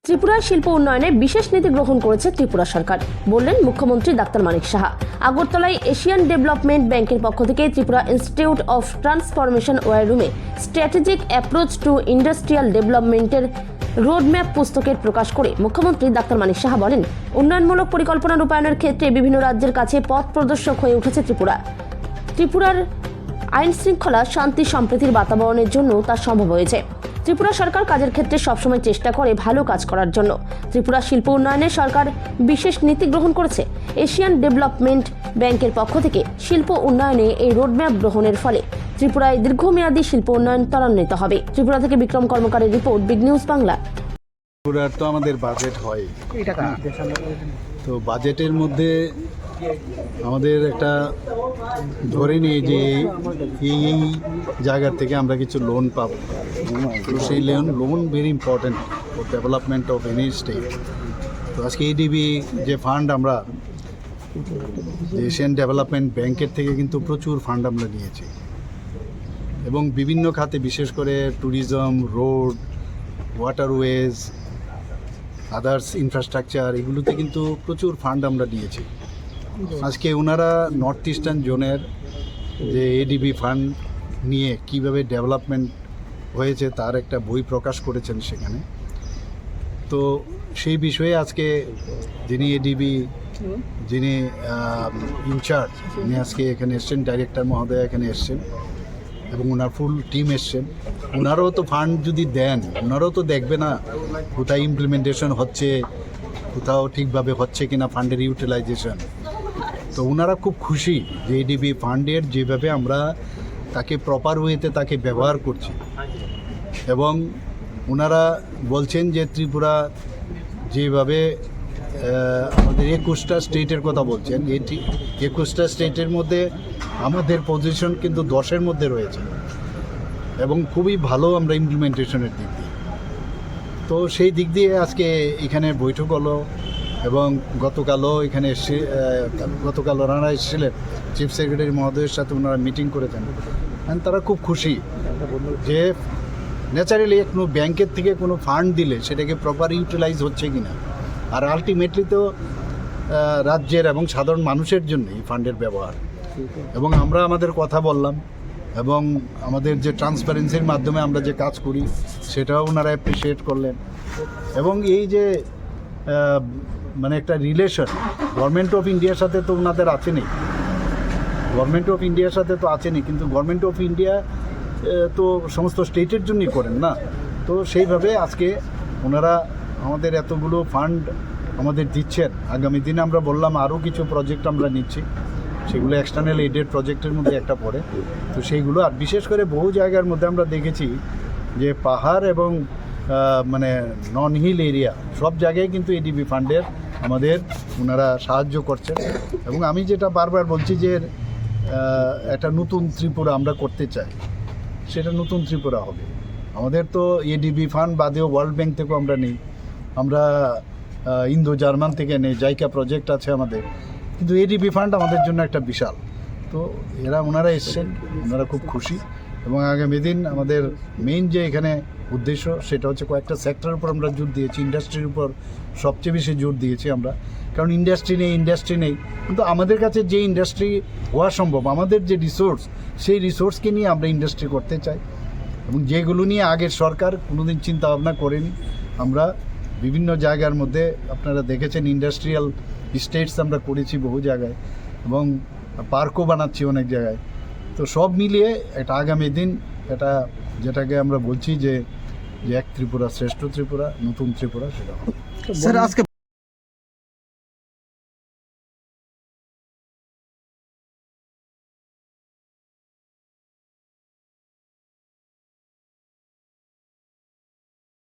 ত্রিপুরার শিল্প উন্নয়নে বিশেষ নীতি গ্রহণ করেছে ত্রিপুরা সরকার, বললেন মুখ্যমন্ত্রী ডাক্তার মানিক সাহা। আগরতলায় এশিয়ান ডেভেলপমেন্ট ব্যাংকের পক্ষ থেকে Tripura institute of transformation war রুমে স্ট্র্যাটেজিক অ্যাপ্রোচ টু ইন্ডাস্ট্রিয়াল ডেভেলপমেন্টের রোডম্যাপ পুস্তকের প্রকাশ করে মুখ্যমন্ত্রী ডাক্তার মানিক সাহা বলেন, উন্নয়নমূলক পরিকল্পনা রূপায়ণের ক্ষেত্রে বিভিন্ন রাজ্যের কাছে পথ প্রদর্শক হয়ে উঠেছে ত্রিপুরার আইন শৃঙ্খলা, শান্তি, সম্প্রীতির বাতাবরণের জন্য তা সম্ভব হয়েছে। ত্রিপুরা সরকার কাজের ক্ষেত্রে সবসময় চেষ্টা করে ভালো কাজ করার জন্য। ত্রিপুরা শিল্প উন্নয়নে সরকার বিশেষ নীতি গ্রহণ করেছে। এশিয়ান ডেভেলপমেন্ট ব্যাংকের পক্ষ থেকে শিল্প উন্নয়নে এই রোডম্যাপ গ্রহণের ফলে ত্রিপুরায় দীর্ঘমেয়াদী শিল্প উন্নয়ন ত্বরান্বিত হবে। ত্রিপুরা থেকে বিক্রম কর্মকারের রিপোর্ট, বিগ নিউজ বাংলা। ত্রিপুরার তো আমাদের বাজেট হয়, তো বাজেটের মধ্যে আমাদের একটা ধরে নিয়ে যে এই জায়গার থেকে আমরা কিছু লোন পাবো। তো সেই loan very important for development of any state. তো আজকে এডিবি যে ফান্ড আমরা এশিয়ান ডেভেলপমেন্ট ব্যাংকের থেকে কিন্তু প্রচুর ফান্ড আমরা নিয়েছি, এবং বিভিন্ন খাতে, বিশেষ করে tourism, road, waterways, others infrastructure, এগুলোতে কিন্তু প্রচুর ফান্ড আমরা দিয়েছি। আজকে ওনারা নর্থ ইস্টার্ন জোনের যে এডিবি ফান্ড নিয়ে কিভাবে ডেভেলপমেন্ট হয়েছে তার একটা বই প্রকাশ করেছেন সেখানে। তো সেই বিষয়ে আজকে যিনি এডিবি ইনচার্জ, উনি আজকে এখানে এসছেন, ডাইরেক্টর মহোদয় এখানে এসছেন, এবং ওনার ফুল টিম এসছেন। ওনারাও তো ফান্ড যদি দেন, ওনারাও তো দেখবে না কোথায় ইমপ্লিমেন্টেশন হচ্ছে, কোথাও ঠিকভাবে হচ্ছে কিনা ফান্ডের ইউটিলাইজেশন। তো ওনারা খুব খুশি যে এডিবি ফান্ডের যেভাবে আমরা তাকে প্রপার ওয়েতে তাকে ব্যবহার করছি, এবং ওনারা বলছেন যে ত্রিপুরা যেভাবে আমাদের 21টা স্টেটের কথা বলছেন, এটি 21টা স্টেটের মধ্যে আমাদের পজিশন কিন্তু 10-এর মধ্যে রয়েছে, এবং খুবই ভালো আমরা ইমপ্লিমেন্টেশনের দিক দিয়ে। তো সেই দিক দিয়ে আজকে এখানে বৈঠক হলো, এবং গতকালও এখানে গতকাল ওনারা এসেছিলেন, চিফ সেক্রেটারি মহোদয়ের সাথে ওনারা মিটিং করেছেন। তারা খুব খুশি যে ন্যাচারালি কোনো ব্যাংকের থেকে কোনো ফান্ড দিলে সেটাকে প্রপার ইউটিলাইজ হচ্ছে কিনা, আর আলটিমেটলি তো রাজ্যের এবং সাধারণ মানুষের জন্য এই ফান্ডের ব্যবহার। এবং আমরা আমাদের কথা বললাম, এবং আমাদের যে ট্রান্সপারেন্সির মাধ্যমে আমরা যে কাজ করি সেটাও ওনারা অ্যাপ্রিসিয়েট করলেন। এবং এই যে মানে একটা রিলেশন গভর্নমেন্ট অফ ইন্ডিয়ার সাথে তো ওনাদের আছেনই, কিন্তু গভর্নমেন্ট অফ ইন্ডিয়া তো সমস্ত স্টেটের জন্যই করেন না। তো সেইভাবে আজকে ওনারা আমাদের এতগুলো ফান্ড আমাদের দিচ্ছেন। আগামী দিনে আমরা বললাম আরও কিছু প্রজেক্ট আমরা নিচ্ছি, সেগুলো এক্সটার্নাল এডেড প্রজেক্টের মধ্যে একটা পড়ে। তো সেইগুলো, আর বিশেষ করে বহু জায়গার মধ্যে আমরা দেখেছি যে পাহাড় এবং মানে নন হিল এরিয়া, সব জায়গায় কিন্তু এডিবি ফান্ডের আমাদের ওনারা সাহায্য করছেন। এবং আমি যেটা বারবার বলছি যে একটা নতুন ত্রিপুরা আমরা করতে চাই, সেটা নতুন ত্রিপুরা হবে। আমাদের তো এডিবি ফান্ড বাদেও ওয়ার্ল্ড ব্যাংক থেকেও আমরা নিই, আমরা ইন্দো জার্মান থেকে নেই, জাইকা প্রজেক্ট আছে আমাদের, কিন্তু এডিবি ফান্ড আমাদের জন্য একটা বিশাল। তো ওনারা এসছেন, ওনারা খুব খুশি। এবং আগামী দিন আমাদের মেইন যে এখানে উদ্দেশ্য সেটা হচ্ছে কয়েকটা সেক্টরের উপর আমরা জোর দিয়েছি। ইন্ডাস্ট্রির উপর সবচেয়ে বেশি জোর দিয়েছি আমরা, কারণ ইন্ডাস্ট্রি নেই, কিন্তু আমাদের কাছে যে ইন্ডাস্ট্রি হওয়া সম্ভব, আমাদের যে রিসোর্স, সেই রিসোর্সকে নিয়ে আমরা ইন্ডাস্ট্রি করতে চাই, এবং যেগুলো নিয়ে আগের সরকার কোনোদিন চিন্তা ভাবনা করেনি। আমরা বিভিন্ন জায়গার মধ্যে আপনারা দেখেছেন ইন্ডাস্ট্রিয়াল স্টেটস আমরা করেছি বহু জায়গায়, এবং পার্কও বানাচ্ছি অনেক জায়গায়। তো সব মিলিয়ে এটা আগামী দিন এটা যেটাকে আমরা বলছি যে এক ত্রিপুরা শ্রেষ্ঠ ত্রিপুরা, নতুন ত্রিপুরা, সেটা হবে। স্যার, আজকে